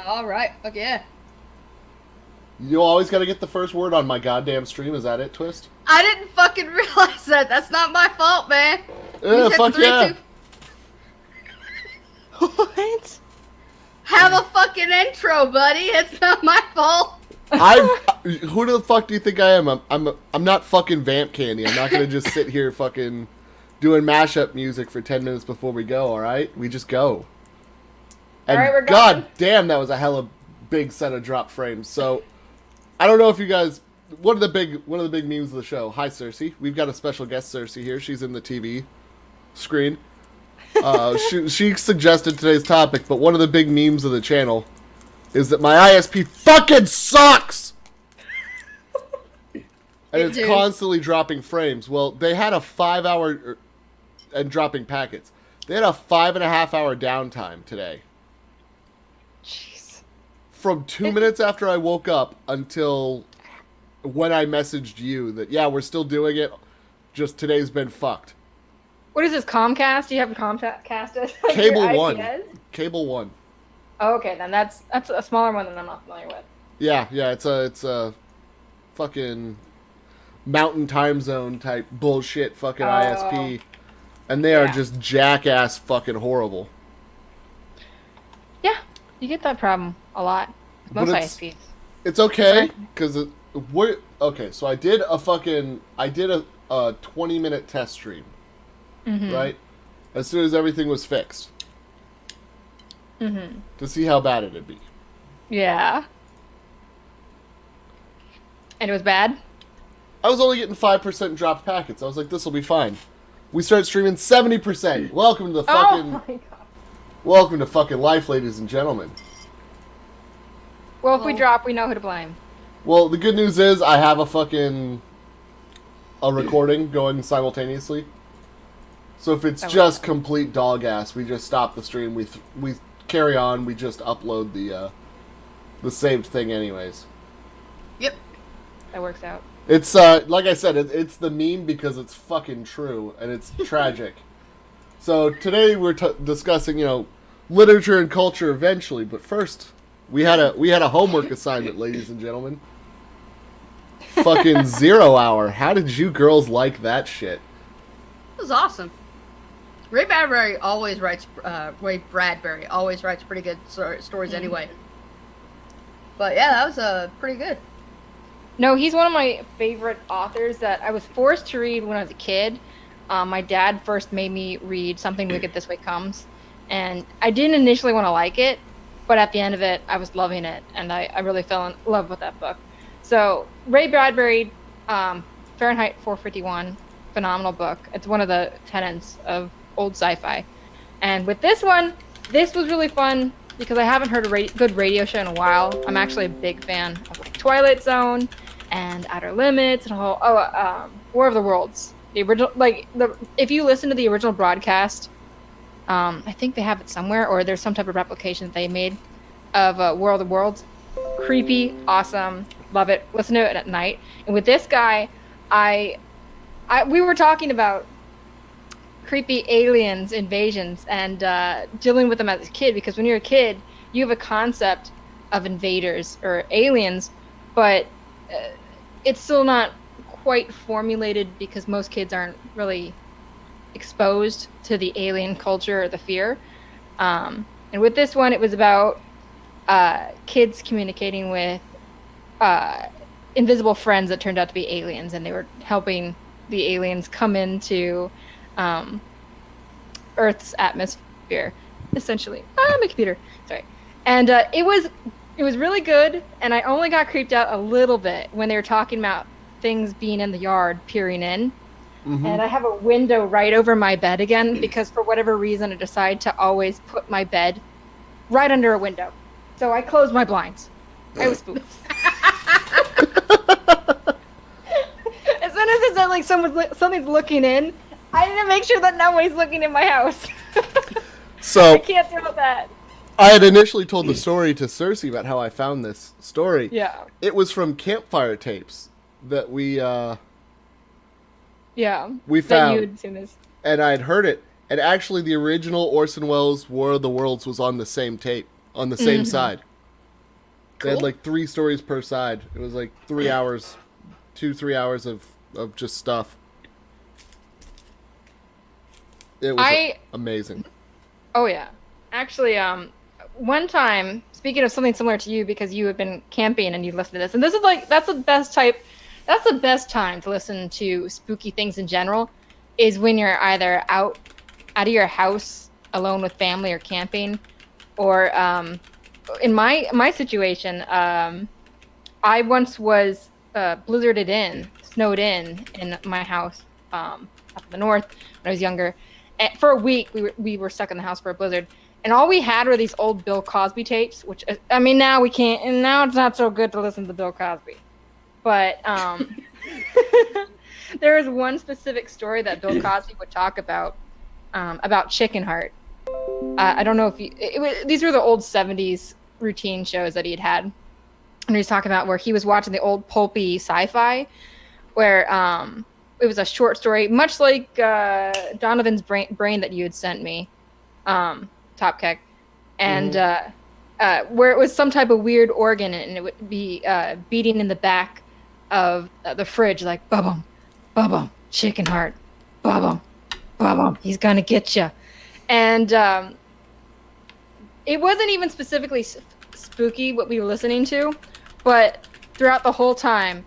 All right. Fuck yeah. You always got to get the first word on my goddamn stream. Is that it, Twist? I didn't fucking realize that. That's not my fault, man. You said Fuck three, yeah. two. What? Have a fucking intro, buddy. It's not my fault. I. Who the fuck do you think I am? I'm not fucking Vamp Candy. I'm not gonna just sit here fucking doing mashup music for 10 minutes before we go. All right, we just go. And All right, we're god going. damn, that was a hella big set of drop frames. So I don't know if you guys. One of the big memes of the show. Hi, Cersei. We've got a special guest, Cersei, here. She's in the TV screen. She suggested today's topic, but one of the big memes of the channel is that my ISP fucking sucks! And it's constantly dropping frames. Well, they had a 5-hour... and dropping packets. They had a 5.5-hour downtime today. Jeez. From 2 minutes after I woke up until when I messaged you that, yeah, we're still doing it, just today's been fucked. What is this, Comcast? Do you have Comcast as like Cable your One. IPS? Cable One. Oh, okay, then that's a smaller one than I'm not familiar with. Yeah, it's a fucking mountain time zone type bullshit fucking ISP. And they are just jackass fucking horrible. Yeah, you get that problem a lot. Most ISPs. It's okay, because we're... Okay, so I did a 20-minute test stream. Mm-hmm. Right? As soon as everything was fixed. Mm-hmm. To see how bad it'd be. Yeah. And it was bad? I was only getting 5% dropped packets. I was like, this will be fine. We start streaming 70%. Welcome to the fucking... Oh my god. Welcome to fucking life, ladies and gentlemen. Well, if we drop, we know who to blame. Well, the good news is I have a recording going simultaneously. So if it's just complete dog ass, we just stop the stream. We carry on. We just upload the saved thing anyways. Yep. That works out. It's like I said, it's the meme because it's fucking true and it's tragic. So today we're discussing, literature and culture eventually, but first we had a homework assignment, ladies and gentlemen. Fucking 0 hour. How did you girls like that shit? It was awesome. Ray Bradbury always writes. Ray Bradbury always writes pretty good stories anyway. But yeah, that was pretty good. No, he's one of my favorite authors that I was forced to read when I was a kid. My dad first made me read Something Wicked This Way Comes, and I didn't initially want to like it, but at the end of it, I was loving it, and I really fell in love with that book. So Ray Bradbury, Fahrenheit 451, phenomenal book. It's one of the tenets of old sci-fi. And with this one, this was really fun because I haven't heard a good radio show in a while. I'm actually a big fan of like Twilight Zone and Outer Limits and War of the Worlds. The original, if you listen to the original broadcast, I think they have it somewhere, or there's some type of replication that they made of War of the Worlds. Creepy, awesome, love it. Listen to it at night. And with this guy, we were talking about creepy aliens, invasions, and dealing with them as a kid, because when you're a kid, you have a concept of invaders or aliens, but it's still not quite formulated because most kids aren't really exposed to the alien culture or the fear. And with this one, it was about kids communicating with invisible friends that turned out to be aliens, and they were helping the aliens come into Earth's atmosphere, essentially. My computer. Sorry. And it was really good, and I only got creeped out a little bit when they were talking about things being in the yard, peering in. Mm-hmm. And I have a window right over my bed again, because for whatever reason I decided to always put my bed right under a window. So I closed my blinds. I was spooked. As soon as it said like something's looking in, I need to make sure that nobody's looking in my house. So I can't deal with that. I had initially told the story to Cersei about how I found this story. Yeah. It was from campfire tapes that we found. That you had seen this. And I'd heard it. And actually the original Orson Welles' War of the Worlds was on the same tape, on the same side. They had Cool. like 3 stories per side. It was like 3 hours, 3 hours of just stuff. It was amazing. Oh yeah. Actually, one time, speaking of something similar to you, because you had been camping and you listened to this, and this is like that's the best time to listen to spooky things in general, is when you're either out of your house alone with family or camping, or in my situation, I once was snowed in my house up in the north when I was younger. For a week, we were stuck in the house for a blizzard, and all we had were these old Bill Cosby tapes. Which, I mean, now we can't, and now it's not so good to listen to Bill Cosby. But there was one specific story that Bill Cosby would talk about Chicken Heart. I don't know if these were the old '70s routine shows that he'd had, and he was talking about where he was watching the old pulpy sci-fi, where it was a short story, much like Donovan's brain that you had sent me, Top Keck, and where it was some type of weird organ, and it would be beating in the back of the fridge, like ba-bum, ba-bum, chicken heart, ba-bum, ba-bum, he's gonna get you. And it wasn't even specifically spooky what we were listening to, but throughout the whole time,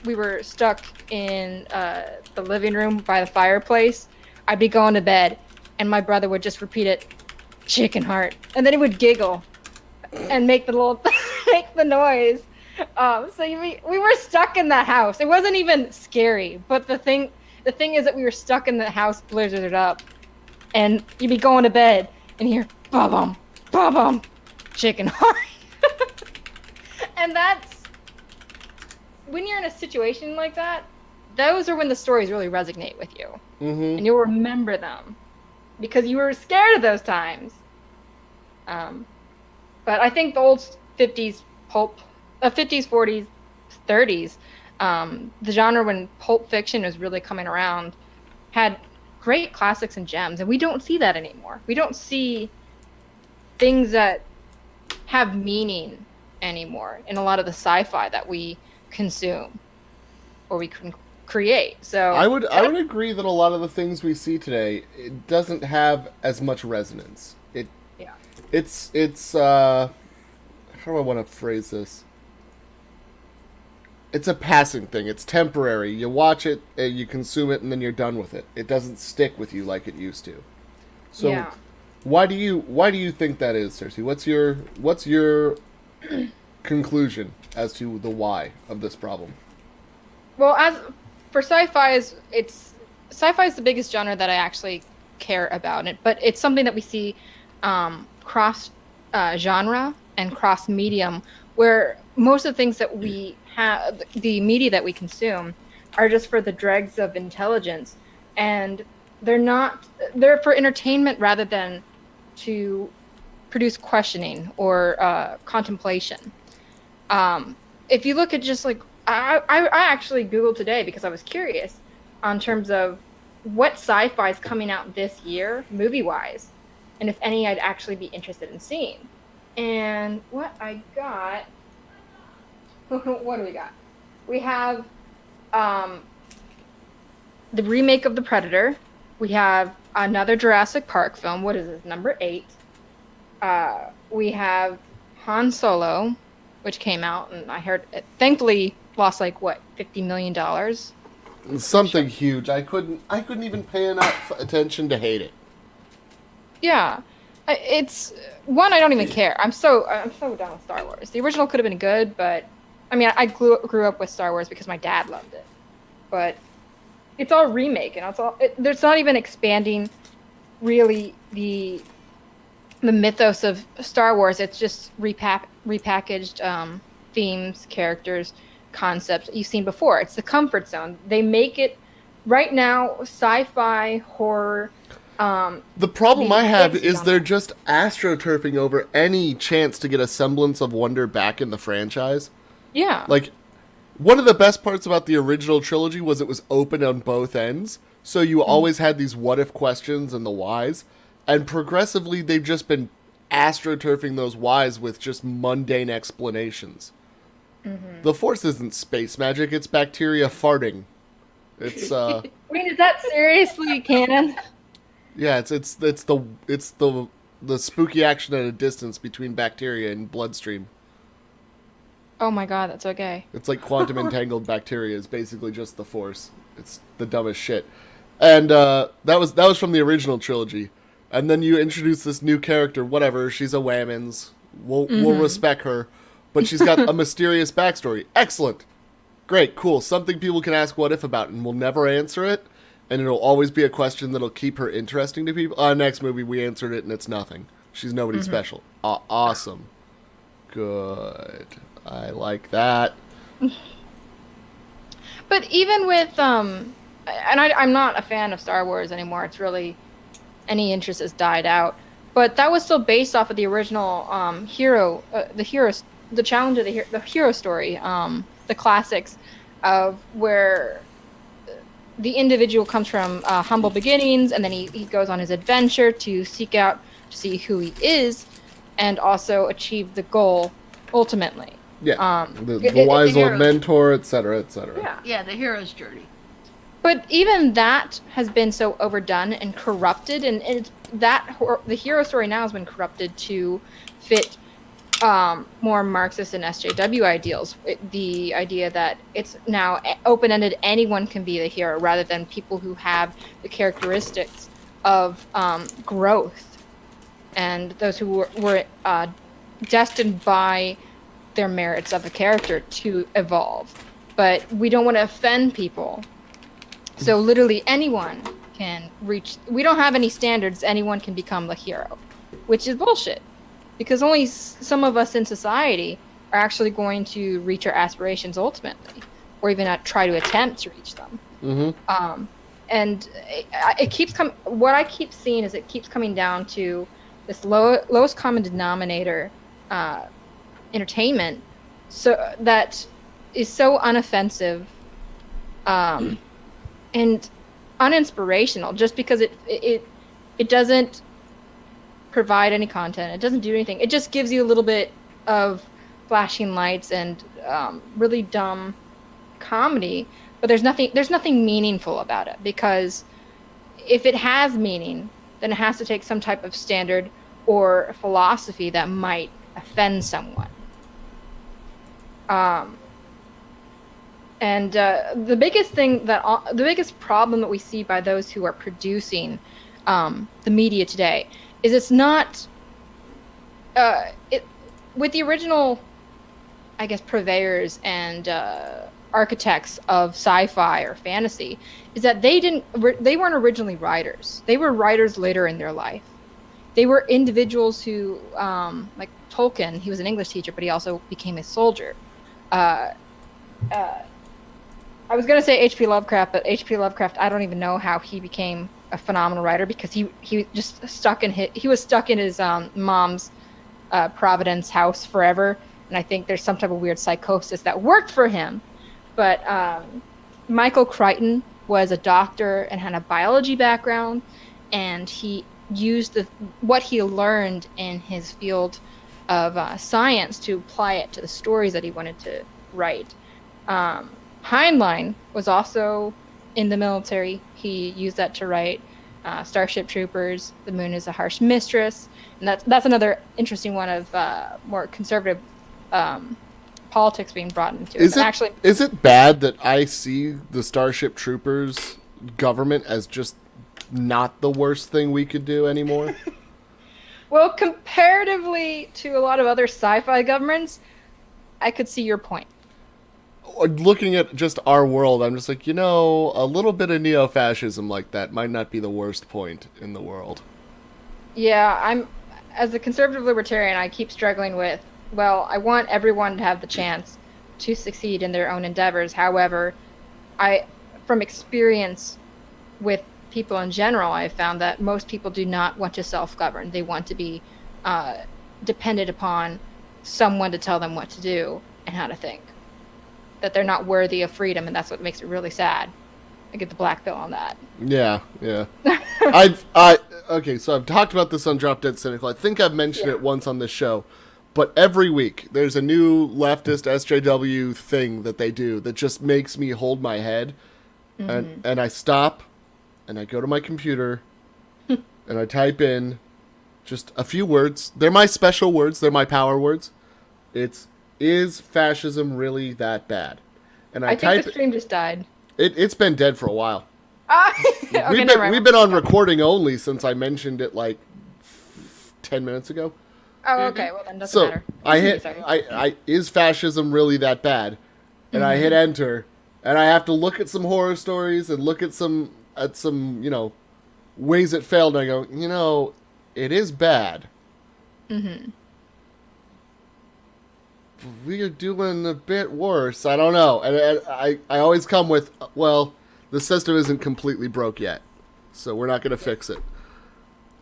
we were stuck in the living room by the fireplace. I'd be going to bed, and my brother would just repeat it, chicken heart, and then he would giggle and make the little make the noise. We were stuck in that house. It wasn't even scary, but the thing is that we were stuck in the house, blizzarded up, and you'd be going to bed and hear ba-bum, ba-bum, chicken heart. And that's when you're in a situation like that, those are when the stories really resonate with you. Mm-hmm. And you'll remember them because you were scared of those times. But I think the old 50s pulp, 50s, 40s, 30s, the genre when Pulp Fiction was really coming around, had great classics and gems, and we don't see that anymore. We don't see things that have meaning anymore in a lot of the sci-fi that we consume or we can create. So I would agree that a lot of the things we see today, it doesn't have as much resonance. It's how do I want to phrase this? It's a passing thing. It's temporary. You watch it, you consume it, and then you're done with it. It doesn't stick with you like it used to. So why do you think that is, Cersei? What's your conclusion as to the why of this problem? Well, as for sci-fi, sci-fi is the biggest genre that I actually care about, but it's something that we see cross genre and cross medium, where most of the things that we have, the media that we consume, are just for the dregs of intelligence, and they're for entertainment rather than to produce questioning or contemplation. If you look at just like I actually Googled today because I was curious on terms of what sci-fi is coming out this year movie wise, and if any I'd actually be interested in seeing. And what I got, what do we got? We have the remake of The Predator. We have another Jurassic Park film. What is this, number 8? We have Han Solo, which came out, and I heard it thankfully lost like what, $50 million. Something huge. I couldn't even pay enough attention to hate it. Yeah, it's one I don't even care. I'm so down with Star Wars. The original could have been good, but I mean, I grew up with Star Wars because my dad loved it. But it's all remake, and there's not even expanding really the mythos of Star Wars. It's just repackaged themes, characters, concepts you've seen before. It's the comfort zone. They make it right now sci-fi, horror. The problem I have is they're just astroturfing over any chance to get a semblance of wonder back in the franchise. Yeah. Like, one of the best parts about the original trilogy was it was open on both ends, so you always had these what-if questions and the whys, and progressively they've just been astroturfing those whys with just mundane explanations. The Force isn't space magic, it's bacteria farting. It's Wait, is that seriously canon? yeah, it's the spooky action at a distance between bacteria and bloodstream. Oh my god, that's okay. It's like quantum entangled bacteria is basically just the Force. It's the dumbest shit. And that was from the original trilogy. And then you introduce this new character, whatever, she's a Whammons. We'll respect her. But she's got a mysterious backstory. Excellent. Great, cool. Something people can ask what if about, and we'll never answer it. And it'll always be a question that'll keep her interesting to people. Next movie, we answered it, and it's nothing. She's nobody special. Awesome. Good. I like that. But even with and I'm not a fan of Star Wars anymore. It's really, any interest has died out. But that was still based off of the original the challenge of the hero story, the classics, of where the individual comes from humble beginnings, and then he goes on his adventure to seek out to see who he is, and also achieve the goal ultimately. Yeah, the wise old mentor, etc., etc. Yeah, the hero's journey. But even that has been so overdone and corrupted, and the hero story now has been corrupted to fit more Marxist and SJW ideals. The idea that it's now open-ended, anyone can be the hero, rather than people who have the characteristics of growth, and those who were destined by their merits of a character to evolve. But we don't want to offend people. So literally anyone can reach... We don't have any standards. Anyone can become the hero, which is bullshit. Because only some of us in society are actually going to reach our aspirations ultimately, or even try to attempt to reach them. Mm-hmm. And it keeps what I keep seeing is it keeps coming down to this lowest common denominator entertainment, so that is so unoffensive and uninspirational, just because it doesn't provide any content. It doesn't do anything. It just gives you a little bit of flashing lights and really dumb comedy, but there's nothing meaningful about it, because if it has meaning, then it has to take some type of standard or philosophy that might offend someone. And the biggest problem that we see by those who are producing the media today is it's not with the original, I guess, purveyors and architects of sci-fi or fantasy, is that they weren't originally writers. They were writers later in their life. They were individuals who, like Tolkien, he was an English teacher, but he also became a soldier. I was going to say H.P. Lovecraft, but H.P. Lovecraft, I don't even know how he became a phenomenal writer, because he just he was stuck in his mom's Providence house forever, and I think there's some type of weird psychosis that worked for him. But Michael Crichton was a doctor and had a biology background, and he used what he learned in his field of science to apply it to the stories that he wanted to write. Heinlein was also in the military. He used that to write Starship Troopers, The Moon is a Harsh Mistress, and that's another interesting one of more conservative politics being brought into it. Is it bad that I see the Starship Troopers government as just not the worst thing we could do anymore? Well, comparatively to a lot of other sci-fi governments, I could see your point. Looking at just our world, I'm just like, a little bit of neo-fascism like that might not be the worst point in the world. Yeah, as a conservative libertarian, I keep struggling with, well, I want everyone to have the chance to succeed in their own endeavors. However, from experience with people in general, I've found that most people do not want to self-govern. They want to be dependent upon someone to tell them what to do and how to think. That they're not worthy of freedom, and that's what makes it really sad. I get the black belt on that. Yeah. Okay, so I've talked about this on Drop Dead Cynical. I think I've mentioned it once on this show. But every week, there's a new leftist SJW thing that they do that just makes me hold my head. And I stop, and I go to my computer, and I type in just a few words. They're my special words. They're my power words. It's, is fascism really that bad? And I think the stream just died. It's been dead for a while. Okay, we've been on recording only since I mentioned it like 10 minutes ago. Oh, okay. Well, then doesn't matter. I is fascism really that bad? And I hit enter, and I have to look at some horror stories and look at some ways it failed. And I go, it is bad. Mm-hmm. We are doing a bit worse. I don't know. And I always come with, well, the system isn't completely broke yet, so we're not going to fix it.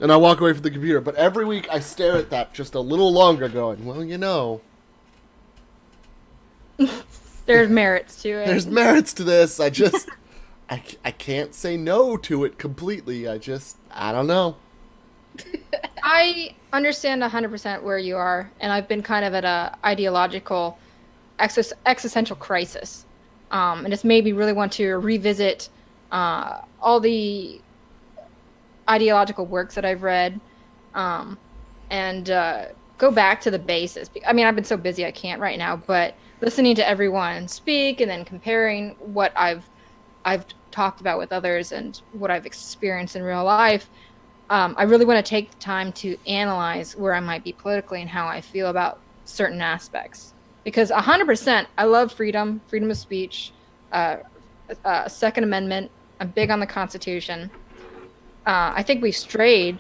And I walk away from the computer. But every week I stare at that just a little longer going, well, There's merits to it. There's merits to this. I can't say no to it completely. I don't know. I understand 100% where you are, and I've been kind of at a ideological existential crisis. And it's made me really want to revisit all the ideological works that I've read and go back to the basis. I mean, I've been so busy I can't right now, but listening to everyone speak and then comparing what I've talked about with others and what I've experienced in real life, I really want to take the time to analyze where I might be politically and how I feel about certain aspects. Because 100%, I love freedom of speech, Second Amendment. I'm big on the Constitution. I think we strayed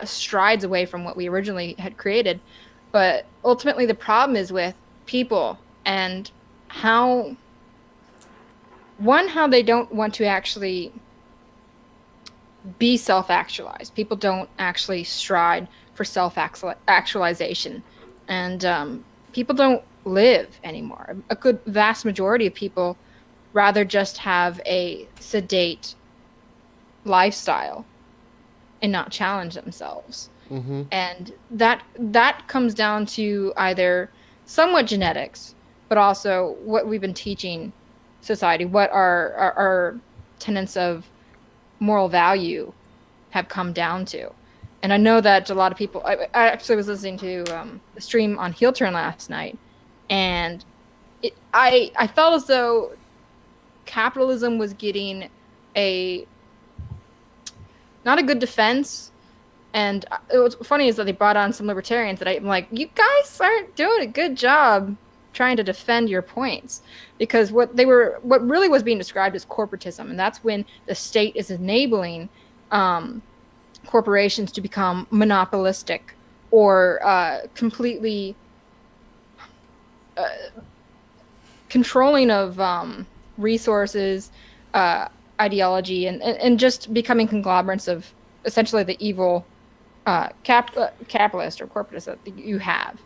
strides away from what we originally had created. But ultimately, the problem is with people and how they don't want to actually be self-actualized. People don't actually stride for self-actualization. And people don't live anymore. A good vast majority of people rather just have a sedate lifestyle and not challenge themselves. Mm-hmm. And that comes down to either somewhat genetics, but also what we've been teaching society, what our tenets of moral value have come down to. And I know that a lot of people, I actually was listening to the stream on Heel Turn last night, and I felt as though capitalism was getting not a good defense. And what's funny is that they brought on some libertarians that I'm like, you guys aren't doing a good job trying to defend your points, because what really was being described as corporatism, and that's when the state is enabling corporations to become monopolistic or completely controlling of resources, ideology, and just becoming conglomerates of essentially the evil capitalist or corporatist that you have.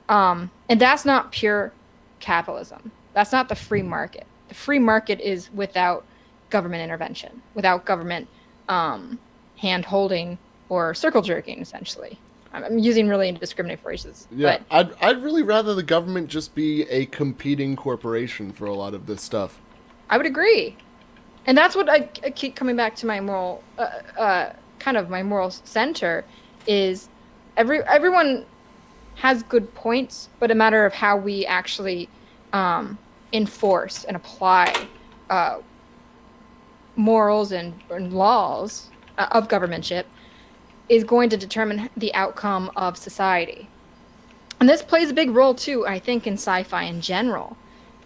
And that's not pure capitalism. That's not the free market. The free market is without government intervention, without government hand-holding or circle jerking, essentially. I'm using really indiscriminate phrases. Yeah, but I'd really rather the government just be a competing corporation for a lot of this stuff. I would agree. And that's what I keep coming back to my moral, kind of my moral center, is everyone has good points, but a matter of how we actually enforce and apply morals and laws of governmentship is going to determine the outcome of society. And this plays a big role too, I think, in sci-fi in general,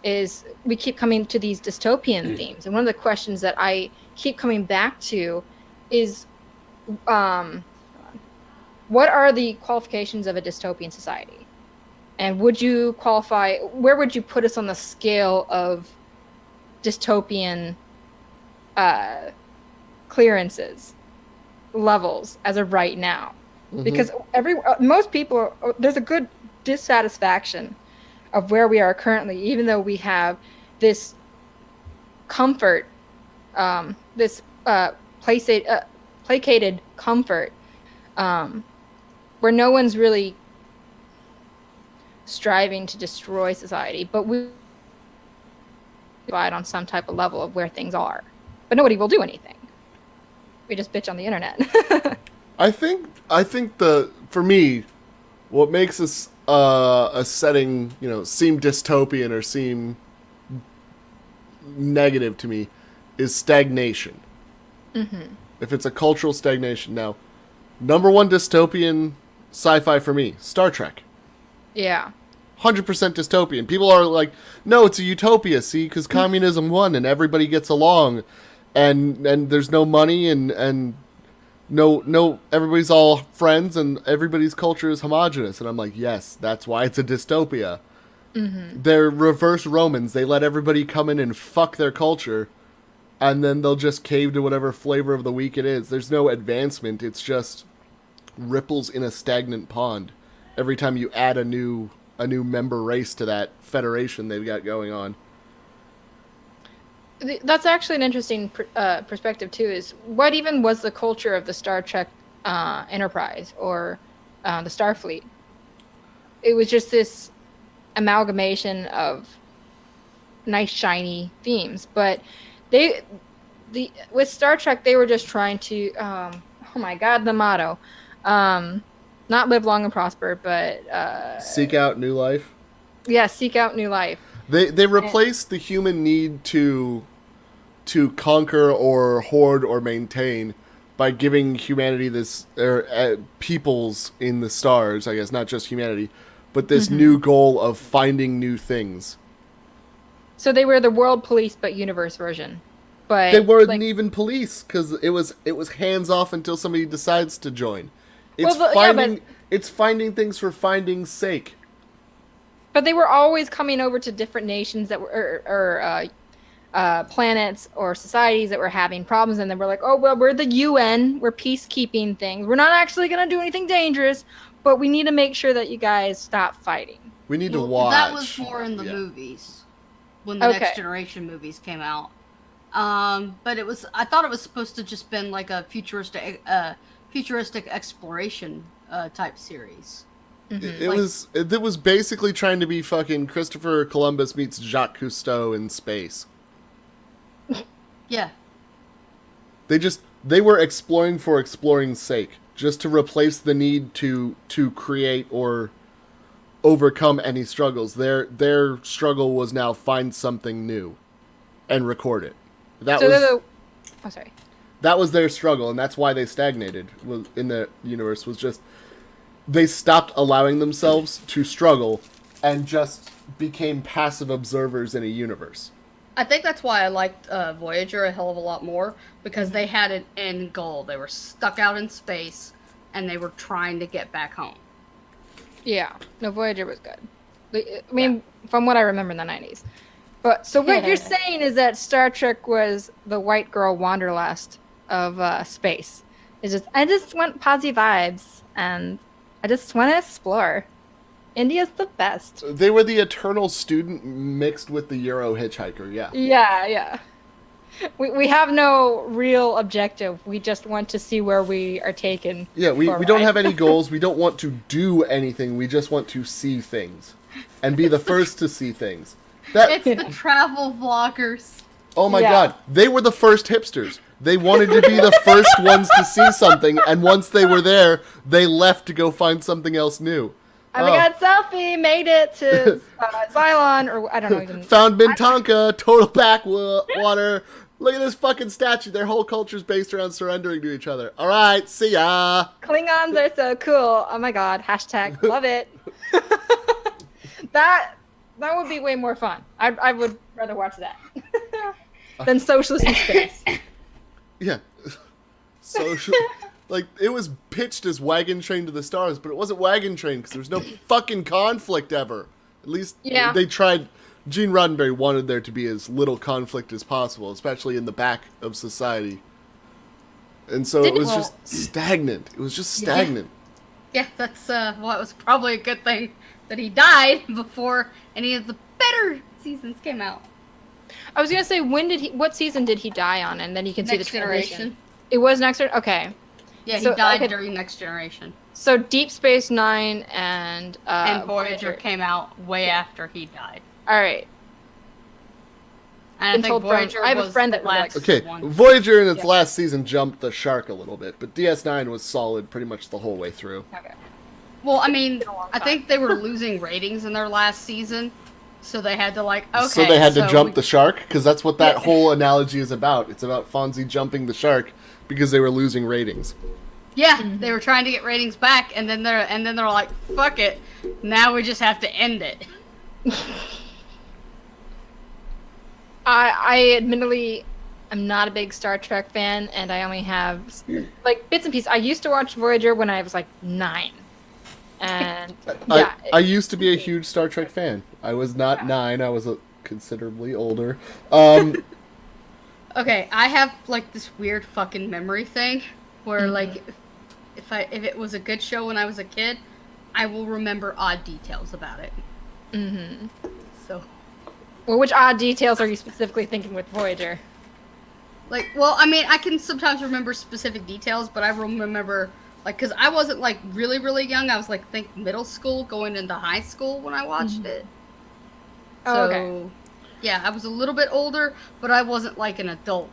is we keep coming to these dystopian themes. And one of the questions that I keep coming back to is what are the qualifications of a dystopian society? And would you qualify, where would you put us on the scale of dystopian clearances, levels as of right now? Mm-hmm. Because most people, there's a good dissatisfaction of where we are currently, even though we have this comfort, this placated comfort, where no one's really striving to destroy society, but we provide on some type of level of where things are. But nobody will do anything. We just bitch on the internet. I think for me, what makes this a setting, seem dystopian or seem negative to me is stagnation. Mm-hmm. If it's a cultural stagnation. Now, number one dystopian sci-fi for me, Star Trek. Yeah. 100% dystopian. People are like, no, it's a utopia, see, because communism won and everybody gets along and there's no money and no everybody's all friends and everybody's culture is homogenous. And I'm like, yes, that's why it's a dystopia. Mm-hmm. They're reverse Romans. They let everybody come in and fuck their culture and then they'll just cave to whatever flavor of the week it is. There's no advancement. It's just ripples in a stagnant pond every time you add a new member race to that federation they've got going on. That's actually an interesting perspective too, is what even was the culture of the Star Trek Enterprise or the Starfleet? It was just this amalgamation of nice shiny themes, but with Star Trek they were just trying to oh my god, the motto, not live long and prosper, but seek out new life. Yeah, seek out new life. They replaced the human need to conquer or hoard or maintain by giving humanity this peoples in the stars, I guess, not just humanity, but this new goal of finding new things. So they were the world police but universe version. But they weren't even police because it was hands off until somebody decides to join. It's finding things for finding's sake. But they were always coming over to different nations that were or planets or societies that were having problems, and then we're like, oh well, we're the UN, we're peacekeeping things. We're not actually going to do anything dangerous, but we need to make sure that you guys stop fighting. We need to watch. That was more in the movies when the Next Generation movies came out. But I thought it was supposed to just been like a futuristic exploration type series. Mm-hmm. It was basically trying to be fucking Christopher Columbus meets Jacques Cousteau in space. Yeah. They were exploring for exploring's sake, just to replace the need to create or overcome any struggles. Their struggle was now find something new and record it. Sorry. That was their struggle, and that's why they stagnated in the universe, was just they stopped allowing themselves to struggle and just became passive observers in a universe. I think that's why I liked Voyager a hell of a lot more, because they had an end goal. They were stuck out in space, and they were trying to get back home. Yeah. No, Voyager was good. I mean, from what I remember in the 90s. But so what you're saying is that Star Trek was the white girl wanderlust of space. I just want positive vibes, and I just want to explore. India's the best. They were the eternal student mixed with the Euro hitchhiker, yeah. Yeah. We have no real objective. We just want to see where we are taken. Yeah, we don't have any goals. We don't want to do anything. We just want to see things. And be the first to see things. It's the travel vloggers. Oh my god. They were the first hipsters. They wanted to be the first ones to see something, and once they were there, they left to go find something else new. Oh my god, selfie, made it to Xylon, or I don't know even. Found Mintanka, total backwater. Look at this fucking statue. Their whole culture's based around surrendering to each other. Alright, see ya. Klingons are so cool. Oh my god, hashtag love it. That would be way more fun. I would rather watch that than Socialist in Space. Yeah. Social. Like, it was pitched as Wagon Train to the Stars, but it wasn't Wagon Train because there was no fucking conflict ever. At least they tried. Gene Roddenberry wanted there to be as little conflict as possible, especially in the back of society. And so it was just stagnant. It was just stagnant. Yeah, that's it was probably a good thing that he died before any of the better seasons came out. I was gonna say, what season did he die on? And then you can see the Next transition. Generation. It was Next Generation? Okay. Yeah, he So, died okay. during Next Generation. So Deep Space Nine and Voyager came out way after he died. Alright. And I think Voyager I have a was friend the that really likes last Okay, one. Voyager in its last season jumped the shark a little bit, but DS9 was solid pretty much the whole way through. Okay. Well, I mean, been a long I time. think they were losing ratings in their last season, so they had to So they had to jump we- the shark? Because that's what that Yeah. whole analogy is about. It's about Fonzie jumping the shark because they were losing ratings. Yeah, they were trying to get ratings back, and then they're like, "Fuck it, now we just have to end it." I admittedly am not a big Star Trek fan, and I only have like bits and pieces. I used to watch Voyager when I was like 9, and yeah, I used to be a huge Star Trek fan. I was not 9. I was considerably older. Okay, I have like this weird fucking memory thing where like if it was a good show when I was a kid, I will remember odd details about it. So, well, which odd details are you specifically thinking with Voyager? like, well, I mean, I can sometimes remember specific details, but I remember like because I wasn't like really really young. I was like think middle school going into high school when I watched it. So, Oh, okay. yeah, I was a little bit older, but I wasn't like an adult.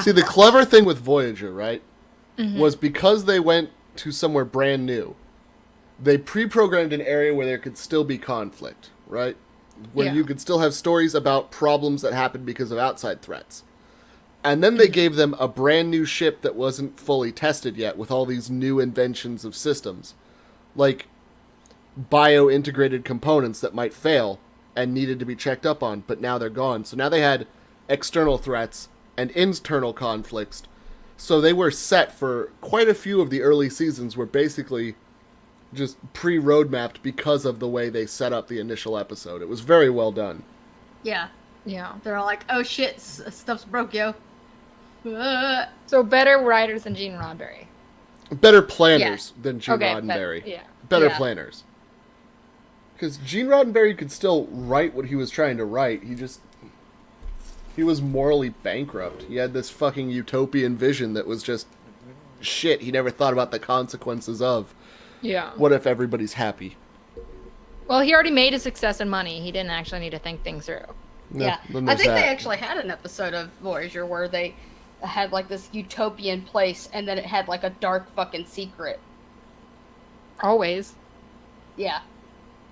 See, the clever thing with Voyager, right, was because they went to somewhere brand new, they pre-programmed an area where there could still be conflict, right? Where Yeah. you could still have stories about problems that happened because of outside threats. And then they gave them a brand new ship that wasn't fully tested yet with all these new inventions of systems. Like bio-integrated components that might fail and needed to be checked up on, but now they're gone. So now they had external threats and internal conflicts. So they were set for quite a few of the early seasons were basically just pre-road mapped because of the way they set up the initial episode. It was very well done. Yeah, Yeah. they're all like, "Oh shit, stuff's broke, yo." So better writers than Gene Roddenberry. Better planners than Gene Roddenberry. Yeah. Better Yeah. planners. Because Gene Roddenberry could still write what he was trying to write. He was morally bankrupt. He had this fucking utopian vision that was just shit he never thought about the consequences of. Yeah. What if everybody's happy? Well, he already made a success in money. He didn't actually need to think things through. Yeah, then I there's think that. they actually had an episode of Voyager where they had like this utopian place, and then it had like a dark fucking secret. Always. Yeah,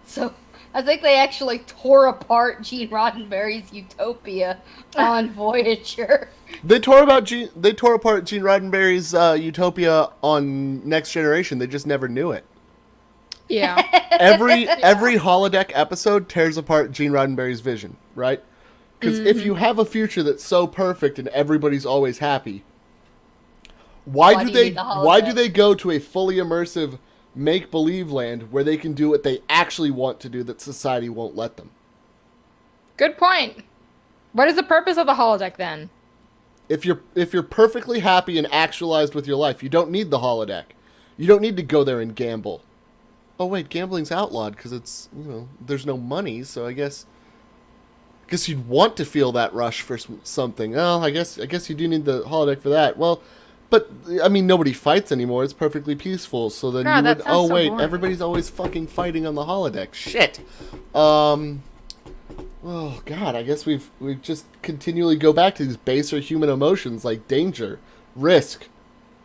so I think they actually tore apart Gene Roddenberry's utopia on Voyager. They tore apart Gene Roddenberry's Utopia on Next Generation. They just never knew it. Yeah. Every holodeck episode tears apart Gene Roddenberry's vision, right? Because if you have a future that's so perfect and everybody's always happy, why do you they need the why do holodeck? they go to a fully immersive make believe land where they can do what they actually want to do that society won't let them? Good point. What is the purpose of the holodeck then? If you're perfectly happy and actualized with your life, you don't need the holodeck. You don't need to go there and gamble. Oh wait, gambling's outlawed because it's, there's no money, so I guess you'd want to feel that rush for something. Oh, I guess you do need the holodeck for that. Well, but I mean nobody fights anymore. It's perfectly peaceful. So then God, you that would sounds so wait, boring. everybody's always fucking fighting on the holodeck. Shit. Oh god, I guess we just continually go back to these baser human emotions like danger, risk,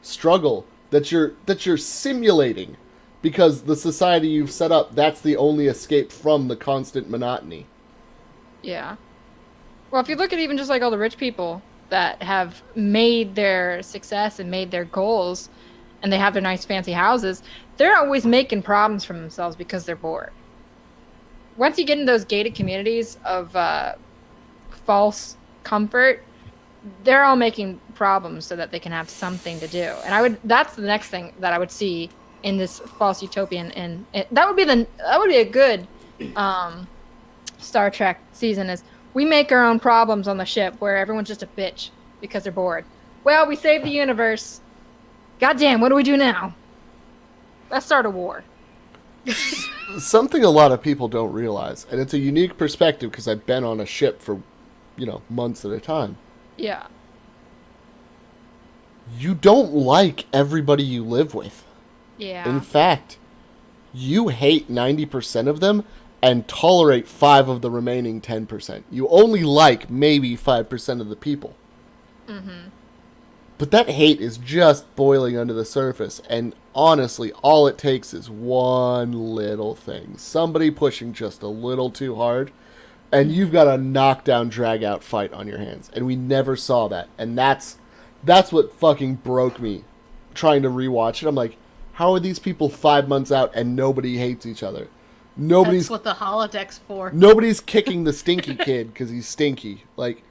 struggle that you're simulating because the society you've set up, that's the only escape from the constant monotony. Yeah. Well, if you look at even just like all the rich people that have made their success and made their goals and they have their nice fancy houses, they're always making problems for themselves because they're bored. Once you get in those gated communities of false comfort, they're all making problems so that they can have something to do. And that's the next thing that I would see in this false utopian, and that would be a good Star Trek season, is we make our own problems on the ship where everyone's just a bitch because they're bored. Well, we saved the universe. Goddamn, what do we do now? Let's start a war. Something a lot of people don't realize, and it's a unique perspective because I've been on a ship for months at a time. Yeah. You don't like everybody you live with. Yeah. In fact, you hate 90% of them and tolerate 5 of the remaining 10%. You only like maybe 5% of the people. Mm-hmm. But that hate is just boiling under the surface, and honestly, all it takes is one little thing. Somebody pushing just a little too hard, and you've got a knockdown, drag-out fight on your hands. And we never saw that. And that's what fucking broke me trying to rewatch it. I'm like, how are these people 5 months out and nobody hates each other? That's what the holodeck's for. Nobody's kicking the stinky kid because he's stinky. Like,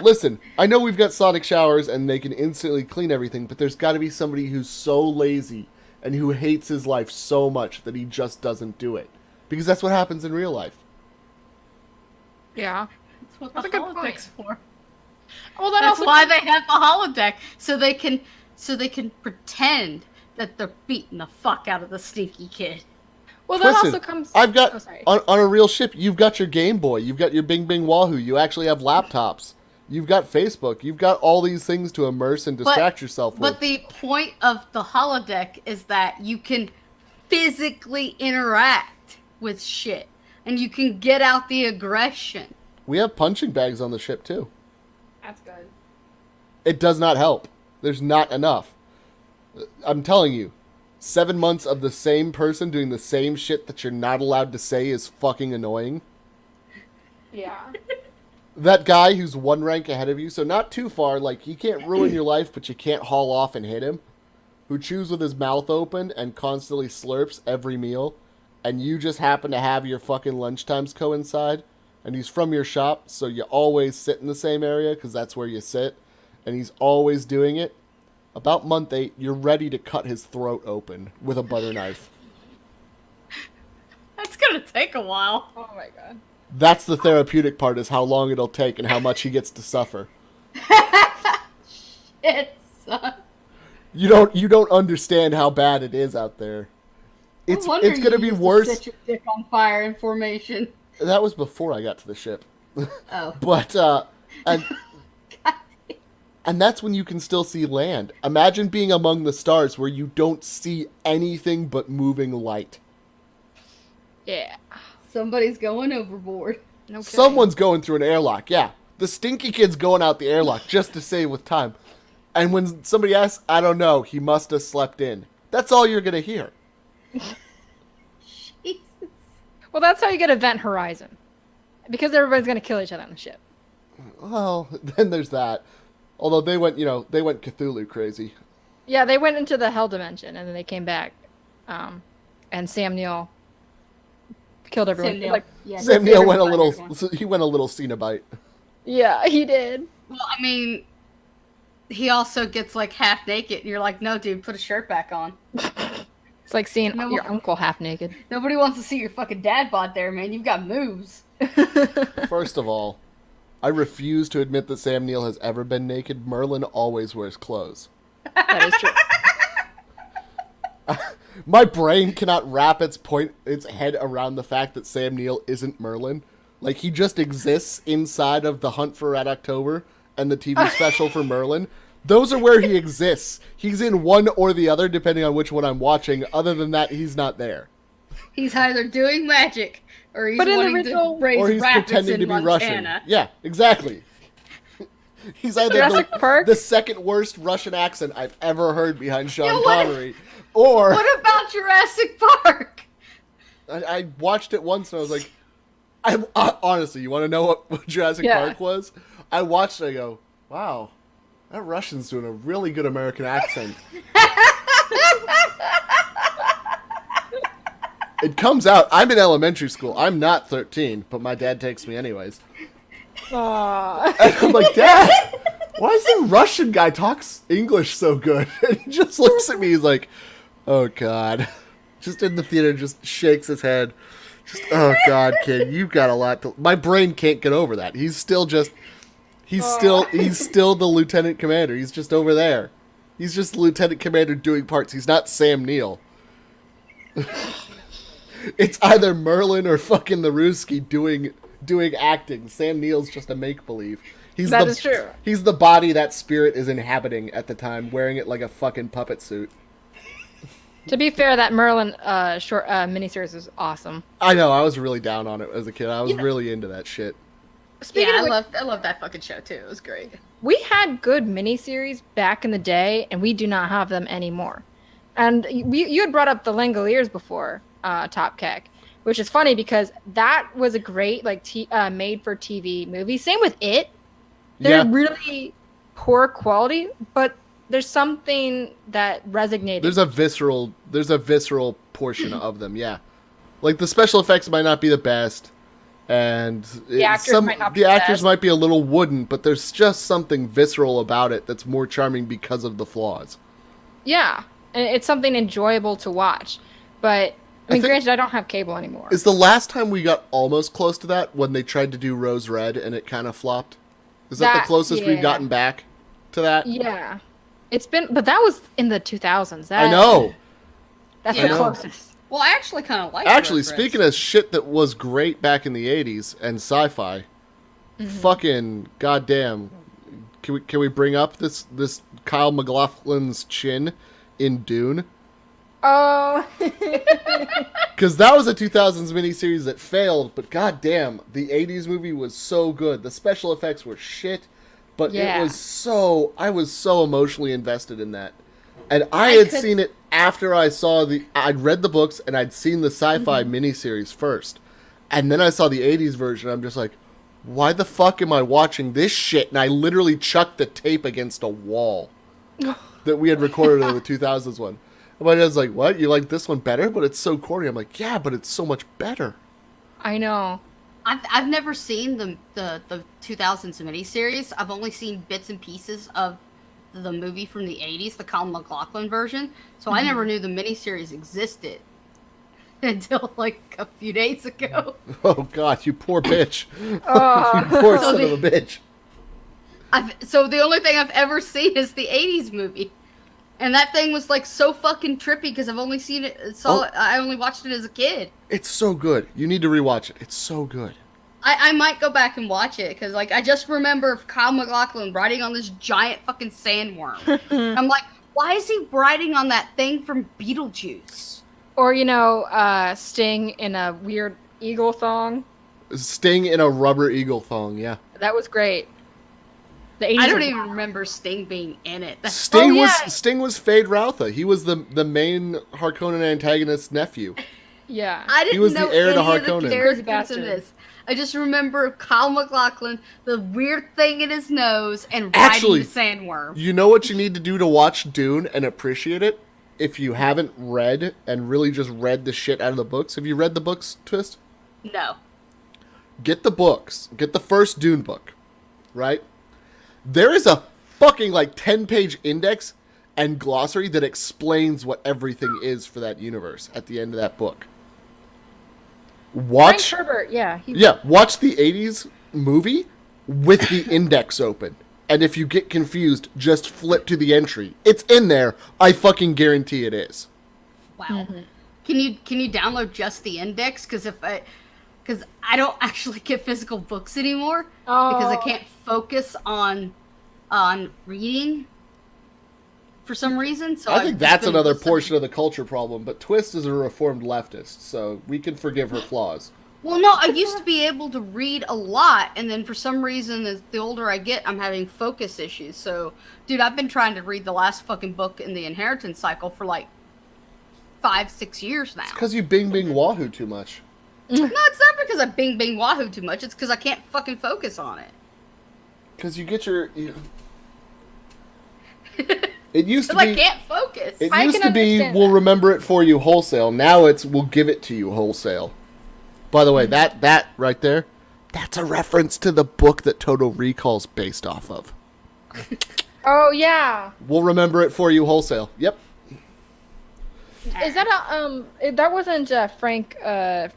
listen, I know we've got sonic showers and they can instantly clean everything, but there's got to be somebody who's so lazy and who hates his life so much that he just doesn't do it. Because that's what happens in real life. Yeah. That's what That's the a good point. holodeck's for. Well, That's why they have the holodeck, so they can pretend that they're beating the fuck out of the stinky kid. Well, that Listen, also comes. I've got, Oh, sorry. on a real ship, you've got your Game Boy, you've got your Bing Bing Wahoo, you actually have laptops, you've got Facebook, you've got all these things to immerse and distract yourself with. But the point of the holodeck is that you can physically interact with shit, and you can get out the aggression. We have punching bags on the ship, too. That's good. It does not help. There's not enough. I'm telling you, 7 months of the same person doing the same shit that you're not allowed to say is fucking annoying. Yeah. That guy who's 1 rank ahead of you, so not too far, like, he can't ruin your life, but you can't haul off and hit him, who chews with his mouth open and constantly slurps every meal, and you just happen to have your fucking lunchtimes coincide, and he's from your shop, so you always sit in the same area, because that's where you sit, and he's always doing it. About month 8, you're ready to cut his throat open with a butter knife. That's gonna take a while. Oh my god. That's the therapeutic part, is how long it'll take and how much he gets to suffer. Shit, son. You don't understand how bad it is out there. It's gonna be worse. Set your dick on fire in formation. That was before I got to the ship. Oh. But and that's when you can still see land. Imagine being among the stars where you don't see anything but moving light. Yeah. Somebody's going overboard. No kidding. Someone's going through an airlock, yeah. The stinky kid's going out the airlock just to save with time. And when somebody asks, I don't know, he must have slept in. That's all you're going to hear. Jesus. Well, that's how you get Event Horizon. Because everybody's going to kill each other on the ship. Well, then there's that. Although they went Cthulhu crazy. Yeah, they went into the hell dimension, and then they came back. And Sam Neill killed everyone. Sam Neill. Like, Yeah, Sam that's Neill went a everyone. little Cenobite. yeah, he did. Well, I mean, he also gets like half naked, and you're like, no, dude, put a shirt back on. It's like seeing No. your uncle half naked. Nobody wants to see your fucking dad bod there, man. You've got moves. First of all, I refuse to admit that Sam Neill has ever been naked. Merlin always wears clothes. That is true. My brain cannot wrap its head around the fact that Sam Neill isn't Merlin. Like, he just exists inside of The Hunt for Red October and the TV special for Merlin. Those are where he exists. He's in one or the other, depending on which one I'm watching. Other than that, he's not there. He's either doing magic, or he's But in the wanting original- to raise Or he's rabbits pretending in to be Montana. Russian. Yeah, exactly. He's either Jurassic Park? the second worst Russian accent I've ever heard behind Sean You know what? Connery. Or What about Jurassic Park? I watched it once and I was like, honestly, you want to know what Jurassic Yeah. Park was? I watched it and I go, wow, that Russian's doing a really good American accent. It comes out, I'm in elementary school. I'm not 13, but my dad takes me anyways. Aww. And I'm like, Dad, why does the Russian guy talks English so good? And he just looks at me, he's like, oh, God. Just in the theater, just shakes his head. Just, oh, God, kid, you've got a lot to... My brain can't get over that. He's still just... He's still the lieutenant commander. He's just over there. He's just the lieutenant commander doing parts. He's not Sam Neill. It's either Merlin or fucking the Ruski doing doing acting. Sam Neill's just a make-believe. That is true. He's the body that Spirit is inhabiting at the time, wearing it like a fucking puppet suit. To be fair, that Merlin short miniseries was awesome. I know, I was really down on it as a kid. I was really into that shit. Speaking of I love that fucking show too. It was great. We had good miniseries back in the day, and we do not have them anymore. And you had brought up the Langoliers before, Top Keck, which is funny because that was a great made-for-TV movie. Same with It. They're really poor quality, but there's something that resonated. There's a visceral portion of them, yeah. Like the special effects might not be the best, and the actors might be a little wooden, but there's just something visceral about it that's more charming because of the flaws. Yeah, and it's something enjoyable to watch. But I mean, granted, I don't have cable anymore. Is the last time we got almost close to that when they tried to do Rose Red and it kind of flopped? Is that the closest we've gotten back to that? Yeah. But that was in the 2000s. I know. That's the closest. Well, I actually kind of like Actually, speaking of shit that was great back in the 80s and sci-fi, fucking goddamn, can we bring up this Kyle MacLachlan's chin in Dune? Oh. Because that was a 2000s miniseries that failed, but goddamn, the 80s movie was so good. The special effects were shit, but it was I was so emotionally invested in that. And I had seen it after I'd read the books and I'd seen the sci-fi miniseries first. And then I saw the 80s version. I'm just like, why the fuck am I watching this shit? And I literally chucked the tape against a wall that we had recorded in the 2000s one. And my dad's like, what? You like this one better? But it's so corny. I'm like, yeah, but it's so much better. I know. I've never seen the 2000s miniseries. I've only seen bits and pieces of the movie from the 80s, the Kyle MacLachlan version. So I never knew the miniseries existed until like a few days ago. Oh God, you poor bitch! You poor son of a bitch. So the only thing I've ever seen is the 80s movie. And that thing was like so fucking trippy because I've only seen it. I only watched it as a kid. It's so good. You need to rewatch it. It's so good. I might go back and watch it because like I just remember Kyle MacLachlan riding on this giant fucking sandworm. I'm like, why is he riding on that thing from Beetlejuice? Or Sting in a weird eagle thong. Sting in a rubber eagle thong. Yeah, that was great. I don't even remember Sting being in it. Sting was Fade Routha. He was the main Harkonnen antagonist's nephew. Yeah, I didn't he was know the heir to any of Harkonnen. the characters in this. I just remember Kyle MacLachlan, the weird thing in his nose, and riding the sandworm. You know what you need to do to watch Dune and appreciate it? If you haven't read and really just read the shit out of the books. Have you read the books, Twist? No. Get the books. Get the first Dune book. Right? There is a fucking 10-page index and glossary that explains what everything is for that universe at the end of that book. Watch Frank Herbert, watch the 80s movie with the index open. And if you get confused, just flip to the entry. It's in there. I fucking guarantee it is. Wow. Mm-hmm. Can you download just the index? Because I don't actually get physical books anymore because I can't focus on reading for some reason. So I think that's another portion of the culture problem. But Twist is a reformed leftist, so we can forgive her flaws. Well, no, I used to be able to read a lot, and then for some reason, as the older I get, I'm having focus issues. So, dude, I've been trying to read the last fucking book in the Inheritance Cycle for 5-6 years now. It's because you bing wahoo too much. No, it's not because I bing wahoo too much. It's because I can't fucking focus on it. Because you get your... It used to be... I can't focus. It used to be, we'll remember it for you wholesale. Now it's, we'll give it to you wholesale. By the way, that right there, that's a reference to the book that Total Recall's based off of. Oh, yeah. We'll remember it for you wholesale. Yep. Is that that wasn't Frank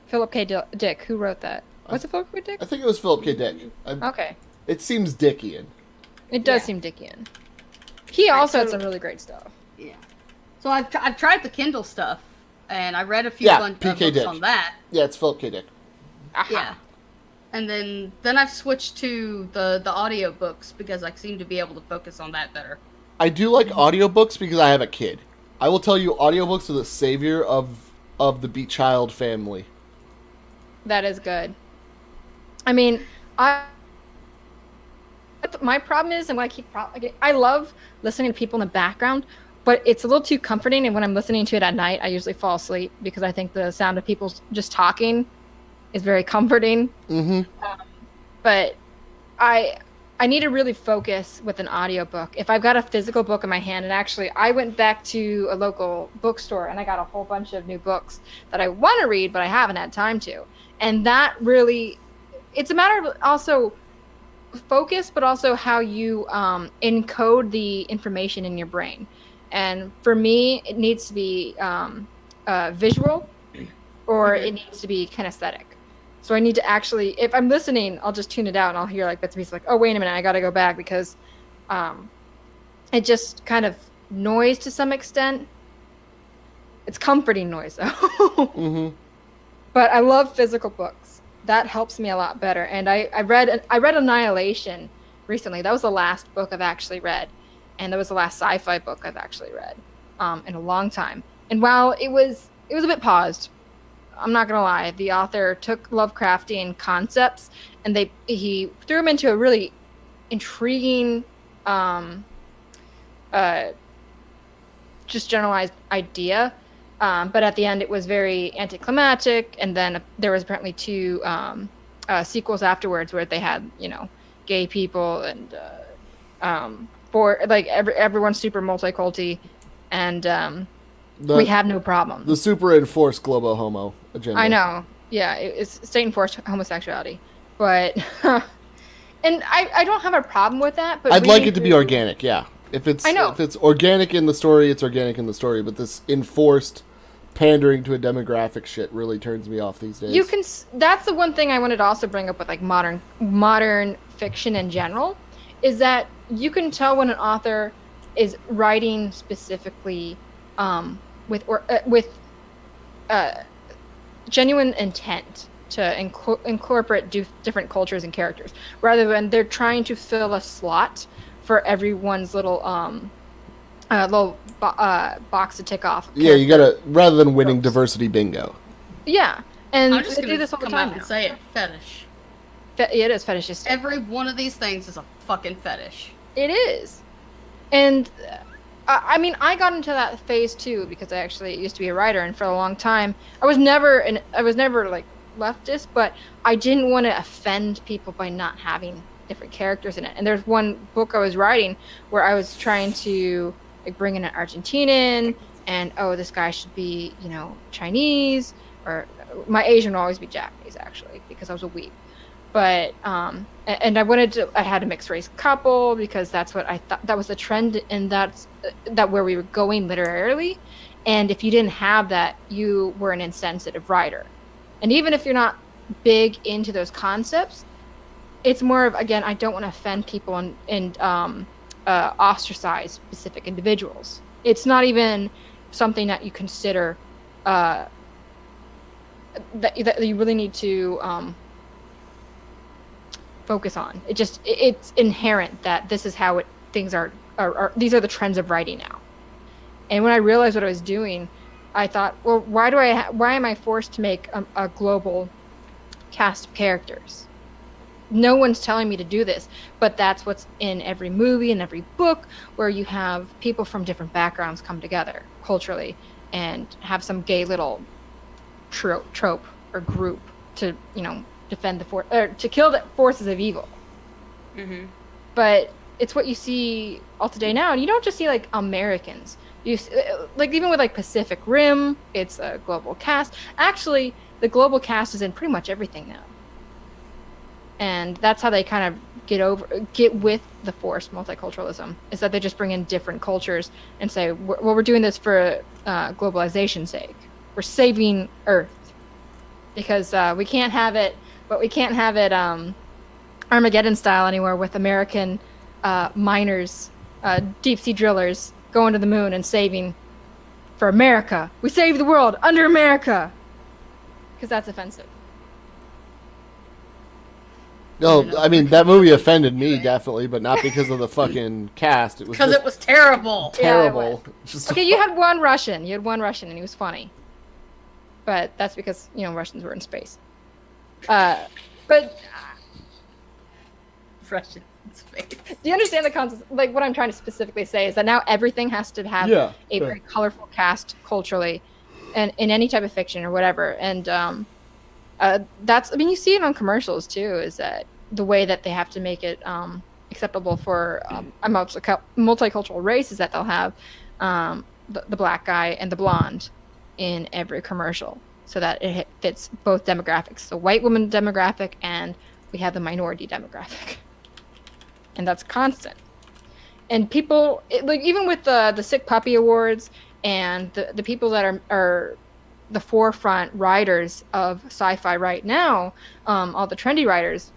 Philip K. Dick who wrote that? Was it Philip K. Dick? I think it was Philip K. Dick. Okay. It seems Dickian. It does seem Dickian. He also had some really great stuff. Yeah. So I've tried the Kindle stuff, and I read a few books on that. Yeah, it's Philip K. Dick. Aha. Yeah. and then I've switched to the audiobooks because I seem to be able to focus on that better. I do like audiobooks because I have a kid. I will tell you, audiobooks are the savior of the Beat Child family. That is good. I mean, my problem is, and what I love listening to people in the background, but it's a little too comforting. And when I'm listening to it at night, I usually fall asleep because I think the sound of people just talking is very comforting. Mm-hmm. But I need to really focus with an audiobook. If I've got a physical book in my hand, and actually I went back to a local bookstore and I got a whole bunch of new books that I want to read, but I haven't had time to. And that really, it's a matter of also focus, but also how you encode the information in your brain. And for me, it needs to be visual, or it needs to be kinesthetic. So I need to actually, if I'm listening, I'll just tune it out and I'll hear like bits and pieces like, oh, wait a minute, I got to go back because it just kind of noise to some extent. It's comforting noise though. Mm-hmm. But I love physical books. That helps me a lot better. And I read Annihilation recently. That was the last book I've actually read. And that was the last sci-fi book I've actually read in a long time. And while it was a bit paused, I'm not gonna lie, the author took Lovecraftian concepts and he threw them into a really intriguing, just generalized idea. But at the end, it was very anticlimactic, and then there was apparently 2 sequels afterwards where they had, gay people and for like everyone's super multiculti, and we have no problem. The super enforced global homo agenda. I know, yeah, it's state enforced homosexuality, but and I don't have a problem with that. But I'd like it to be organic, yeah. If it's organic in the story, it's organic in the story. But this enforced pandering to a demographic shit really turns me off these days. That's the one thing I wanted to also bring up with like modern fiction in general, is that you can tell when an author is writing specifically with genuine intent to incorporate different cultures and characters, rather than they're trying to fill a slot for everyone's little box to tick off. Yeah, you gotta, rather than winning diversity bingo. Yeah, and I'm just they do this all the come time out and now. say it, fetish. It is fetishistic. Every one of these things is a fucking fetish. It is, and I mean, I got into that phase too because I actually used to be a writer, and for a long time, I was never like leftist, but I didn't want to offend people by not having different characters in it. And there's one book I was writing where I was trying to like bring in an Argentinian, and this guy should be Chinese, or my Asian will always be Japanese actually because I was a weeb. But and I had a mixed race couple because that's what I thought that was the trend, and that's where we were going literarily. And if you didn't have that, you were an insensitive writer. And even if you're not big into those concepts, it's more of, again, I don't want to offend people and ostracize specific individuals. It's not even something that you consider that you really need to focus on. It's inherent that this is how things are. These are the trends of writing now. And when I realized what I was doing, I thought, well, why am I forced to make a global cast of characters? No one's telling me to do this, but that's what's in every movie and every book, where you have people from different backgrounds come together culturally and have some gay little trope or group to defend to kill the forces of evil. Mm-hmm. But it's what you see all today now, and you don't just see like Americans. You like even with like Pacific Rim, it's a global cast. Actually, the global cast is in pretty much everything now. And that's how they kind of get with the forced multiculturalism, is that they just bring in different cultures and say, well, we're doing this for globalization's sake. We're saving Earth because we can't have it, but we can't have it Armageddon style anymore with American miners, deep sea drillers going to the moon and saving for America. We save the world under America because that's offensive. No, I mean that movie offended me definitely, but not because of the fucking cast. It was because just it was terrible. terrible. Yeah, it was. Just Okay, you had one Russian. You had one Russian, and he was funny. But that's because Russians were in space. But Russian in space. do you understand the concept? Like what I'm trying to specifically say is that now everything has to have a very colorful cast culturally, and in any type of fiction or whatever. And that's, I mean, you see it on commercials too. Is that the way that they have to make it acceptable for a multicultural race? Is that they'll have the black guy and the blonde in every commercial, so that it fits both demographics, the white woman demographic, and we have the minority demographic. And that's constant. And people, like even with the Sick Puppy Awards and the people that are the forefront writers of sci-fi right now, all the trendy writers,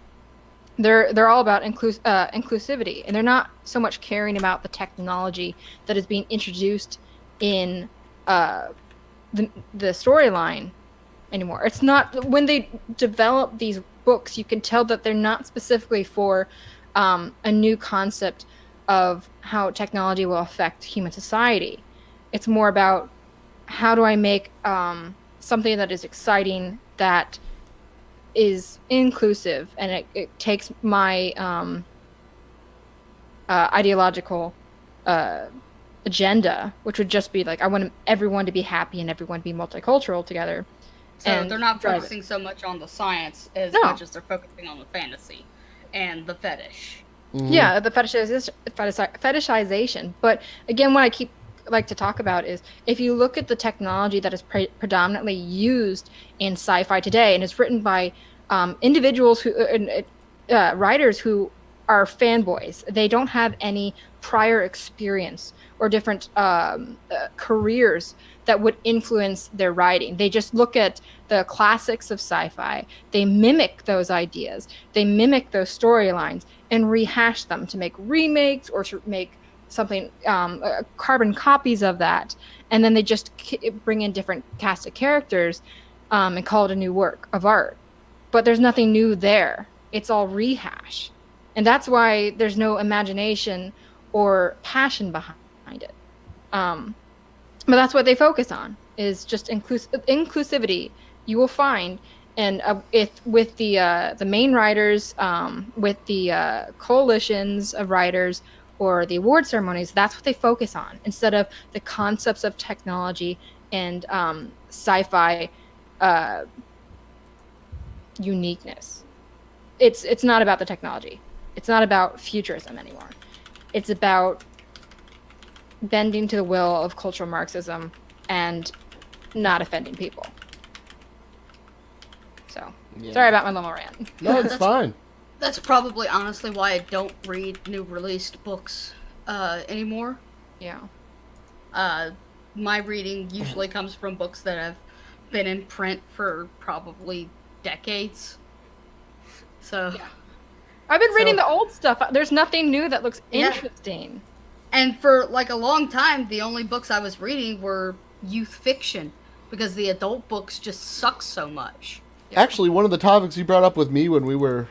they're all about inclusivity, and they're not so much caring about the technology that is being introduced in the storyline anymore. It's not, when they develop these books, you can tell that they're not specifically for a new concept of how technology will affect human society. It's more about, how do I make something that is exciting, that is inclusive, and it takes my ideological agenda, which would just be like, I want everyone to be happy and everyone to be multicultural together. So and they're not focusing so much on the science as much as they're focusing on the fantasy and the fetish. Mm-hmm. Yeah, the fetishization. But again, what I like to talk about is, if you look at the technology that is predominantly used in sci-fi today, and is written by individuals who writers who are fanboys. They don't have any prior experience or different careers that would influence their writing. They just look at the classics of sci-fi. They mimic those ideas. They mimic those storylines and rehash them to make remakes or to make something, carbon copies of that. And then they just bring in different cast of characters and call it a new work of art. But there's nothing new there. It's all rehash. And that's why there's no imagination or passion behind it. But that's what they focus on, is just inclusivity. You will find, and with the main writers, with the coalitions of writers, or the award ceremonies, that's what they focus on, instead of the concepts of technology and sci-fi uniqueness. It's not about the technology. It's not about futurism anymore. It's about bending to the will of cultural Marxism and not offending people. So, sorry about my little rant. No, it's fine. That's probably honestly why I don't read new released books anymore. Yeah. My reading usually comes from books that have been in print for probably decades. So, yeah. I've been reading the old stuff. There's nothing new that looks interesting. And for like a long time, the only books I was reading were youth fiction, because the adult books just suck so much. Actually, one of the topics you brought up with me when we were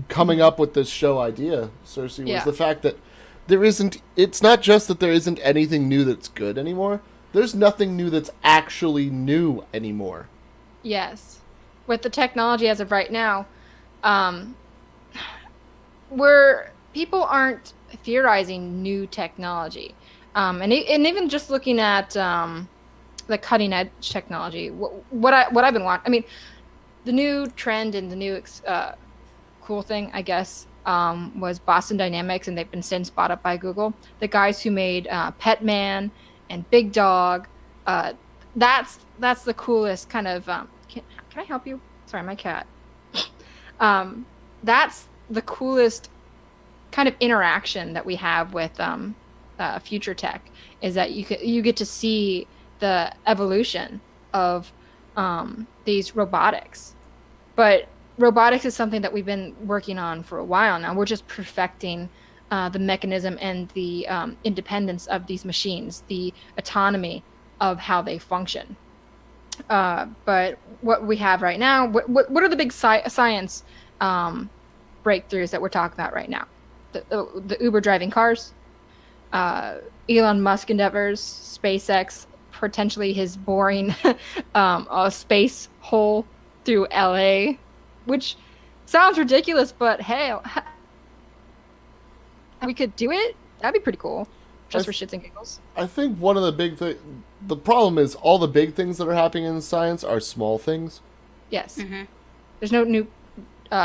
coming up with this show idea, Cersei, was the fact that it's not just that there isn't anything new that's good anymore. There's nothing new that's actually new anymore. Yes. With the technology as of right now, where people aren't theorizing new technology. And even just looking at the cutting edge technology, what I've been watching, I mean, the new trend and the new cool thing, I guess, was Boston Dynamics, and they've been since bought up by Google. The guys who made Pet Man and Big Dog, that's the coolest kind of. Can I help you? Sorry, my cat. That's the coolest kind of interaction that we have with future tech, is that you get to see the evolution of these robotics. But robotics is something that we've been working on for a while now. We're just perfecting the mechanism and the independence of these machines, the autonomy of how they function. But what we have right now, what are the big science breakthroughs that we're talking about right now. The Uber driving cars, Elon Musk endeavors, SpaceX, potentially his boring space hole through LA, which sounds ridiculous, but hey, we could do it. That'd be pretty cool, just for shits and giggles. I think one of the big the problem is all the big things that are happening in science are small things. Yes. Mm-hmm. There's no new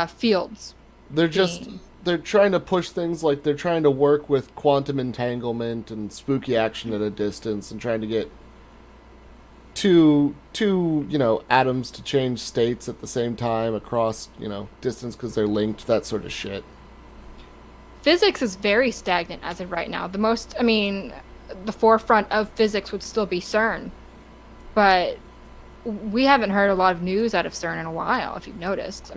fields. They're trying to push things, like they're trying to work with quantum entanglement and spooky action at a distance and trying to get two atoms to change states at the same time across, distance because they're linked, that sort of shit. Physics is very stagnant as of right now. The forefront of physics would still be CERN. But we haven't heard a lot of news out of CERN in a while, if you've noticed.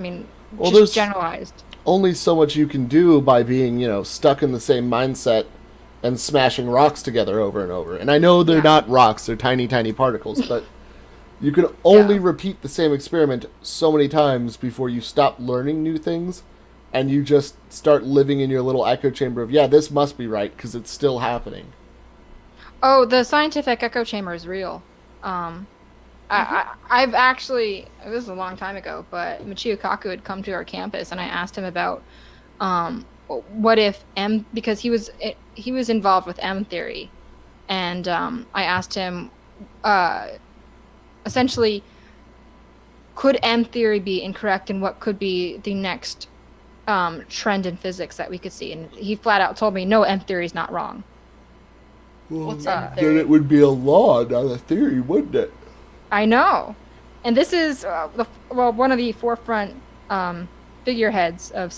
Just generalized. Only so much you can do by being, stuck in the same mindset and smashing rocks together over and over. And I know they're not rocks, they're tiny, tiny particles, but you can only repeat the same experiment so many times before you stop learning new things and you just start living in your little echo chamber of, this must be right because it's still happening. Oh, the scientific echo chamber is real. I've actually, this was a long time ago, but Michio Kaku had come to our campus and I asked him about what if because he was involved with M theory, and I asked him essentially, could M theory be incorrect and what could be the next trend in physics that we could see? And he flat out told me, no, M theory is not wrong. Well, what's M theory? Then it would be a law, not a theory, wouldn't it? I know. And this is one of the forefront figureheads of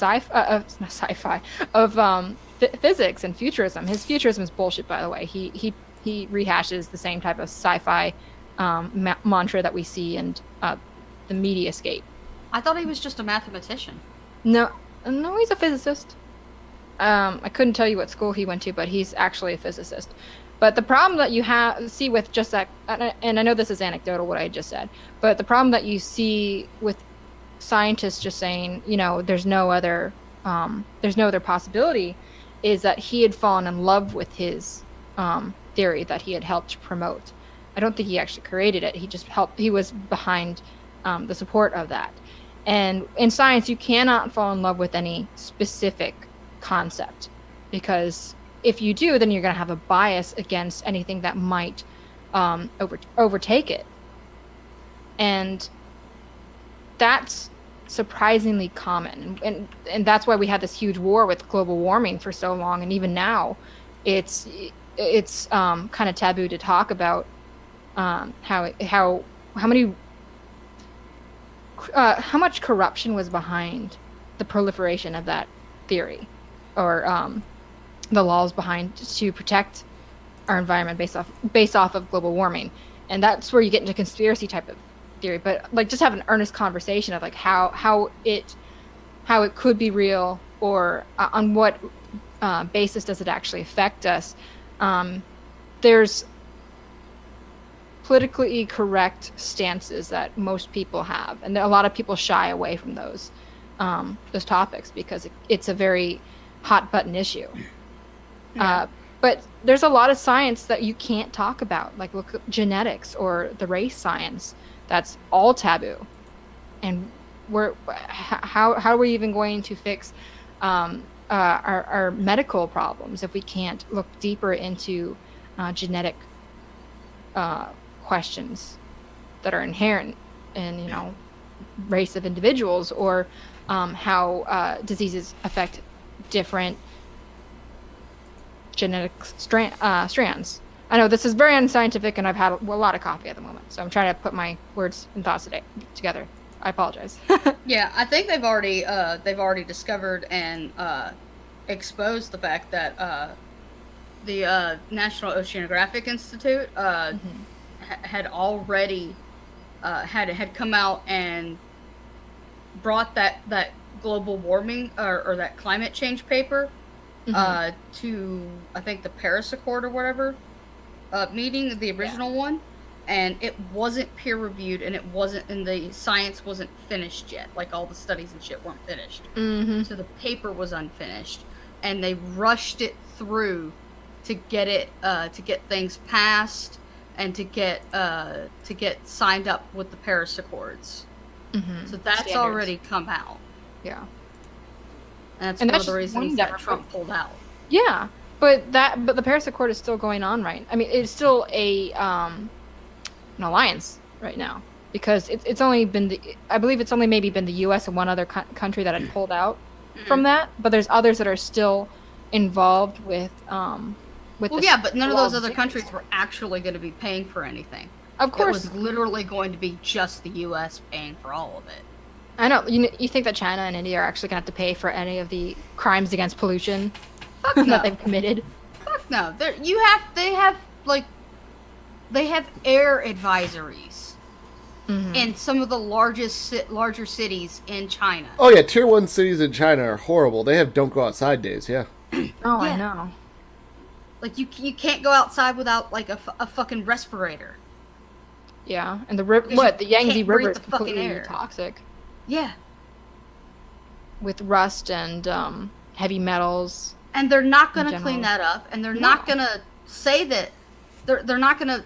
physics and futurism. His futurism is bullshit, by the way. He rehashes the same type of sci-fi mantra that we see in the mediascape. I thought he was just a mathematician. No, he's a physicist. I couldn't tell you what school he went to, but he's actually a physicist. But the problem that you see with just that, and I know this is anecdotal what I just said, but the problem that you see with scientists just saying, there's no other possibility, is that he had fallen in love with his theory that he had helped promote. I don't think he actually created it. He just helped. He was behind the support of that. And in science, you cannot fall in love with any specific concept, because if you do, then you're going to have a bias against anything that might overtake it. And that's surprisingly common. And that's why we had this huge war with global warming for so long. And even now, it's kind of taboo to talk about how much corruption was behind the proliferation of that theory, or the laws behind to protect our environment based off of global warming. And that's where you get into conspiracy type of theory. But just have an earnest conversation of how it could be real, or on what basis does it actually affect us. There's politically correct stances that most people have, and a lot of people shy away from those topics because it's a very hot button issue. Yeah. But there's a lot of science that you can't talk about, like look at genetics or the race science. That's all taboo. And how are we even going to fix our medical problems if we can't look deeper into genetic questions that are inherent in race of individuals, or how diseases affect different genetic strands. I know this is very unscientific, and I've had a lot of coffee at the moment, so I'm trying to put my words and thoughts together. I apologize. Yeah, I think they've already discovered and exposed the fact that the National Oceanographic Institute had already had come out and brought that global warming or that climate change paper to, I think, the Paris Accord or whatever meeting, the original one, and it wasn't peer reviewed, and the science wasn't finished yet. Like, all the studies and shit weren't finished. Mm-hmm. So the paper was unfinished, and they rushed it through to get it, to get things passed, and to get signed up with the Paris Accords. Mm-hmm. So that's Standards. already come out. Yeah. And And one that's of the just reasons one that government. Trump pulled out. Yeah, but the Paris Accord is still going on, right? I mean, it's still an alliance right now, because it's only been I believe it's only maybe been the U.S. and one other country that had pulled out from that, but there's others that are still involved with. Well, yeah, but none of those other countries were actually going to be paying for anything. Of course, it was literally going to be just the U.S. paying for all of it. I know. You think that China and India are actually going to have to pay for any of the crimes against pollution Fuck no. that they've committed? Fuck no. They have air advisories in some of the larger cities in China. Oh yeah, tier 1 cities in China are horrible. They have don't go outside days. Yeah. Oh, Yeah. I know. Like, you can't go outside without, like, a fucking respirator. Yeah, and the Because the you Yangtze can't River breathe is the fucking completely air. toxic Yeah. with rust and heavy metals. And they're not going to general. clean that up, and they're No. not going to say that they're not going to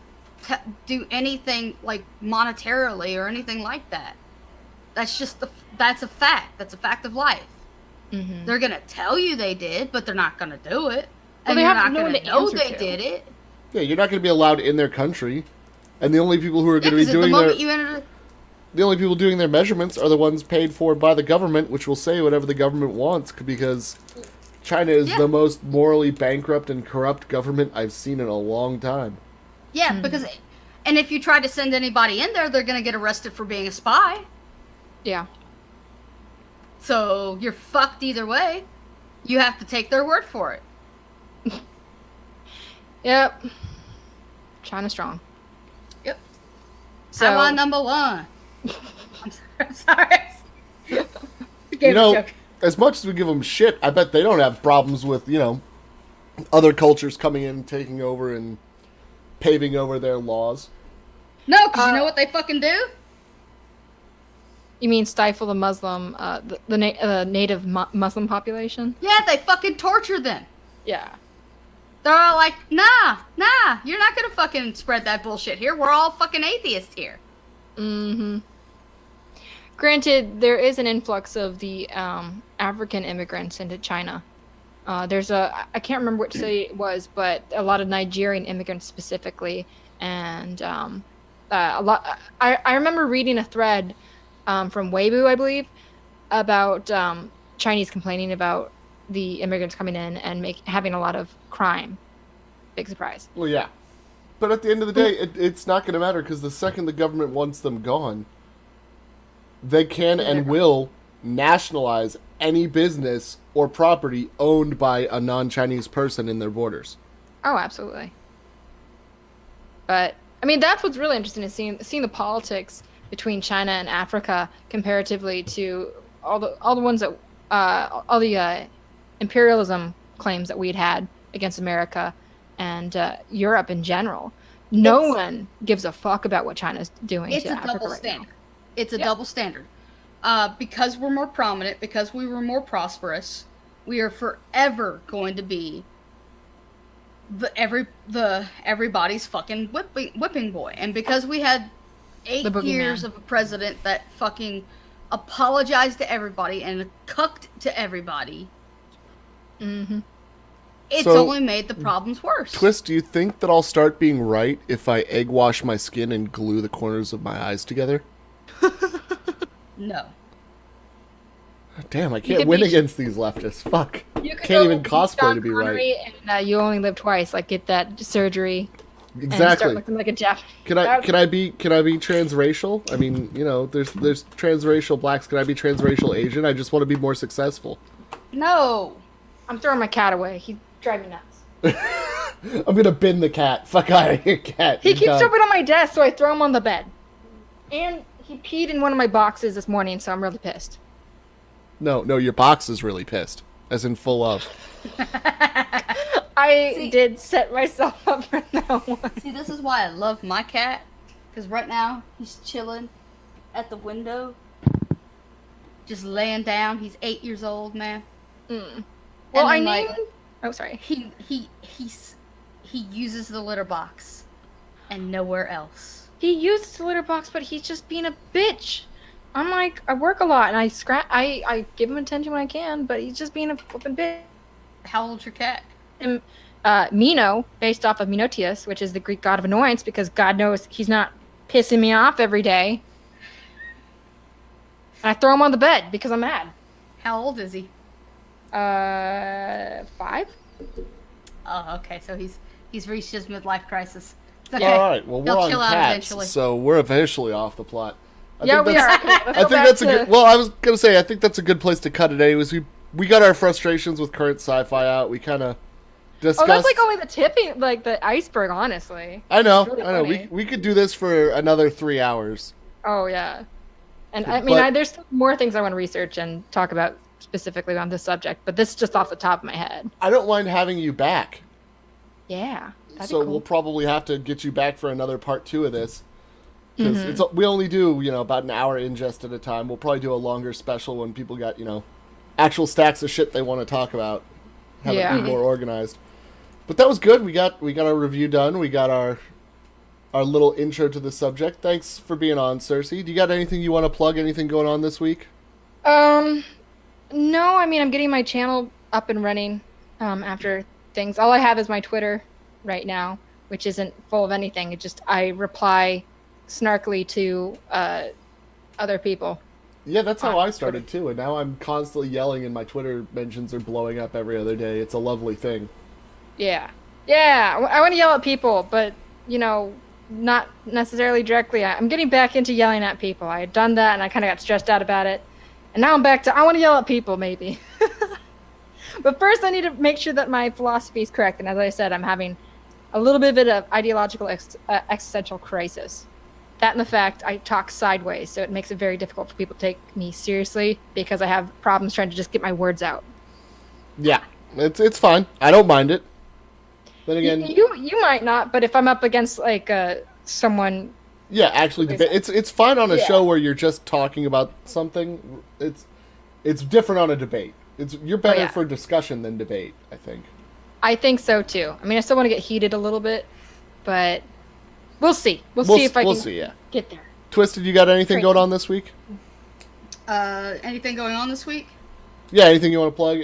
do anything, like, monetarily or anything like that. That's just that's a fact. That's a fact of life. Mm-hmm. They're going to tell you they did, but they're not going to do it. Well, And they you're have not no going one to to know answer they to. did it. Yeah, you're not going to be allowed in their country, and the only people who are Yeah, going to be because the doing moment you enter... the only people doing their measurements are the ones paid for by the government, which will say whatever the government wants, because China is Yeah. the most morally bankrupt and corrupt government I've seen in a long time. Yeah, because... And if you try to send anybody in there, they're going to get arrested for being a spy. Yeah. So you're fucked either way. You have to take their word for it. Yep. China strong. Yep. So Taiwan number one. I'm sorry. You know, as much as we give them shit, I bet they don't have problems with, other cultures coming in, taking over, and paving over their laws. No, because you know what they fucking do? you mean stifle the Muslim, the native Muslim population? Yeah, they fucking torture them. Yeah. They're all like, nah, you're not gonna fucking spread that bullshit here. We're all fucking atheists here. Mm-hmm. Granted, there is an influx of the African immigrants into China. I can't remember which city it was, but a lot of Nigerian immigrants specifically, and a lot. I remember reading a thread from Weibo, I believe, about Chinese complaining about the immigrants coming in and having a lot of crime. Big surprise. Well, yeah. But at the end of the day, it's not going to matter, because the second the government wants them gone, they can and will nationalize any business or property owned by a non-Chinese person in their borders. Oh, absolutely. But I mean, that's what's really interesting, is seeing the politics between China and Africa comparatively to all the ones that all the imperialism claims that we'd had against America and Europe in general. No one gives a fuck about what China's doing to Africa double right standard. now. It's a double standard. Because we're more prominent, because we were more prosperous, we are forever going to be everybody's fucking whipping boy. And because we had 8 years of a president that fucking apologized to everybody and cucked to everybody, it's only made the problems worse. Twist, do you think that I'll start being right if I egg wash my skin and glue the corners of my eyes together? No. Damn, I can't win against these leftists. Fuck. Can't even cosplay to be right. And you only live twice. Like, get that surgery. Exactly. And start looking like a Japanese. Can I be transracial? I mean, there's transracial blacks. Can I be transracial Asian? I just want to be more successful. No. I'm throwing my cat away. He's driving me nuts. I'm gonna bin the cat. Fuck out of here, cat. He keeps jumping on my desk, so I throw him on the bed. And he peed in one of my boxes this morning, so I'm really pissed. No, your box is really pissed. As in full of. I did set myself up for that one. See, this is why I love my cat. Because right now, he's chilling at the window. Just laying down. He's 8 years old, man. Mm. Well, then, I named... Oh, sorry. He uses the litter box. And nowhere else. He uses the litter box, but he's just being a bitch. I'm like, I work a lot, and I give him attention when I can, but he's just being a flippin' bitch. How old's your cat? And, Mino, based off of Minotius, which is the Greek god of annoyance, because God knows he's not pissing me off every day. And I throw him on the bed because I'm mad. How old is he? 5? Oh, okay. So he's reached his midlife crisis. It's okay. All right. Well, we're He'll on chill out cats, eventually. so we're officially off the plot. Yeah, we are. I think that's a good. Well, I was gonna say I think that's a good place to cut it. Anyways, we got our frustrations with current sci-fi out. We kind of discussed. Oh, that's like only the tipping, like the iceberg. Honestly. I know. Really I know. funny. We could do this for another 3 hours. Oh yeah, and I mean, there's more things I want to research and talk about specifically on this subject, but this is just off the top of my head. I don't mind having you back. Yeah. That'd So be cool. we'll probably have to get you back for another part 2 of this. Because we only do, about an hour ingest at a time. We'll probably do a longer special when people got, actual stacks of shit they want to talk about. Have it be more organized. But that was good. We got our review done. We got our little intro to the subject. Thanks for being on, Cersei. Do you got anything you want to plug? Anything going on this week? No, I mean, I'm getting my channel up and running after things. All I have is my Twitter right now, which isn't full of anything. It just, I reply snarkily to other people. Yeah, that's how I started too, and now I'm constantly yelling and my Twitter mentions are blowing up every other day. It's a lovely thing. Yeah, I want to yell at people, but not necessarily directly. I'm getting back into yelling at people. I had done that and I kind of got stressed out about it, and now I'm back to I want to yell at people maybe. But first I need to make sure that my philosophy is correct, and as I said, I'm having a little bit of an ideological existential crisis. That and the fact I talk sideways, so it makes it very difficult for people to take me seriously because I have problems trying to just get my words out. Yeah, it's fine. I don't mind it. Then again, you might not, but if I'm up against like someone, yeah, actually, it's fine on a show where you're just talking about something. It's different on a debate. You're better for discussion than debate, I think. I think so too. I mean, I still want to get heated a little bit, but we'll see. We'll see if I can get there. Twisted, you got anything going on this week? Anything going on this week? Yeah, anything you want to plug?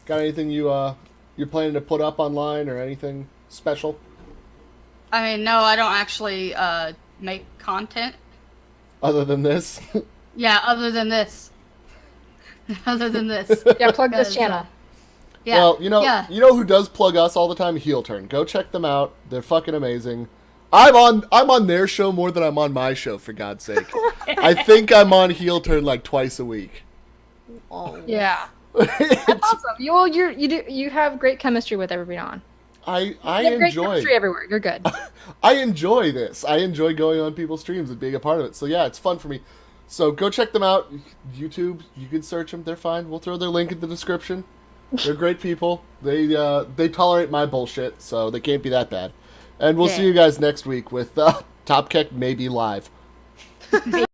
Got anything you're planning to put up online or anything special? I mean, no, I don't actually make content. Other than this? Yeah, other than this. Other than this. Yeah, plug this channel. Yeah, well, you know who does plug us all the time? Heel Turn. Go check them out. They're fucking amazing. I'm on their show more than I'm on my show, for God's sake. I think I'm on Heel Turn like twice a week. Oh. Yeah. That's awesome. You have great chemistry with everybody on. I enjoy great enjoy chemistry everywhere. You're good. I enjoy this. I enjoy going on people's streams and being a part of it. So yeah, it's fun for me. So go check them out. YouTube, you can search them. They're fine. We'll throw their link in the description. They're great people. They tolerate my bullshit, so they can't be that bad. And we'll see you guys next week with Top Kick maybe live.